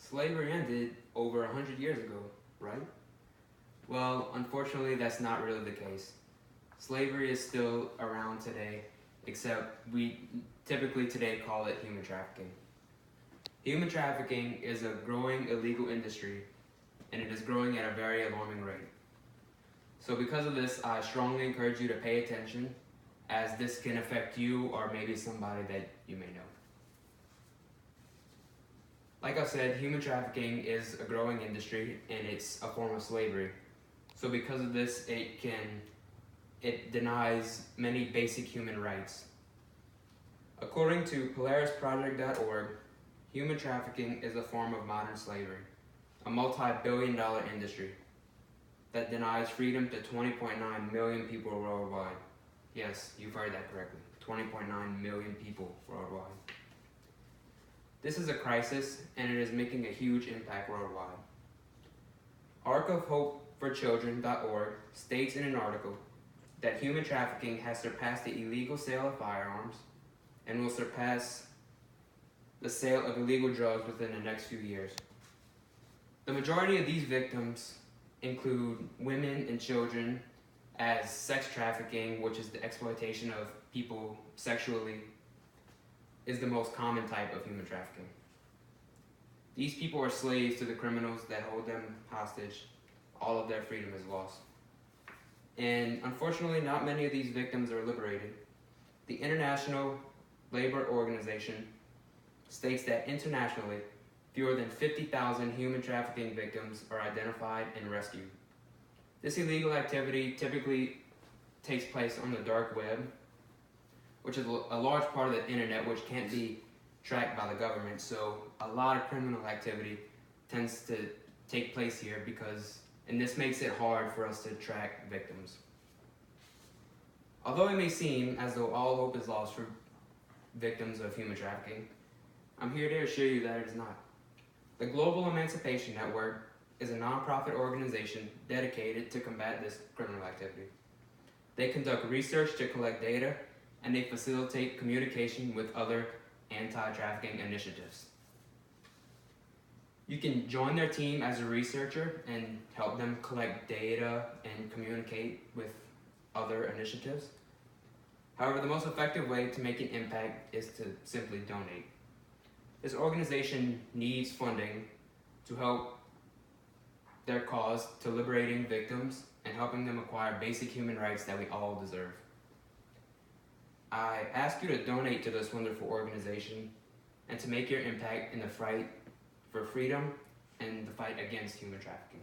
Slavery ended over 100 years ago, right? Well, unfortunately, that's not really the case. Slavery is still around today, except we typically today call it human trafficking. Human trafficking is a growing illegal industry, and it is growing at a very alarming rate. So because of this, I strongly encourage you to pay attention, as this can affect you or maybe somebody that you may know. Like I said, human trafficking is a growing industry and it's a form of slavery. So because of this, it denies many basic human rights. According to PolarisProject.org, human trafficking is a form of modern slavery, a multi-billion-dollar industry that denies freedom to 20.9 million people worldwide. Yes, you've heard that correctly, 20.9 million people worldwide. This is a crisis, and it is making a huge impact worldwide. ArcofHopeForChildren.org states in an article that human trafficking has surpassed the illegal sale of firearms and will surpass the sale of illegal drugs within the next few years. The majority of these victims include women and children, as sex trafficking, which is the exploitation of people sexually, is the most common type of human trafficking. These people are slaves to the criminals that hold them hostage. All of their freedom is lost. And unfortunately, not many of these victims are liberated. The International Labor Organization states that internationally, fewer than 50,000 human trafficking victims are identified and rescued. This illegal activity typically takes place on the dark web, which is a large part of the internet which can't be tracked by the government. So a lot of criminal activity tends to take place here and this makes it hard for us to track victims. Although it may seem as though all hope is lost for victims of human trafficking, I'm here to assure you that it is not. The Global Emancipation Network is a nonprofit organization dedicated to combat this criminal activity. They conduct research to collect data, and they facilitate communication with other anti-trafficking initiatives. You can join their team as a researcher and help them collect data and communicate with other initiatives. However, the most effective way to make an impact is to simply donate. This organization needs funding to help their cause to liberating victims and helping them acquire basic human rights that we all deserve. I ask you to donate to this wonderful organization and to make your impact in the fight for freedom and the fight against human trafficking.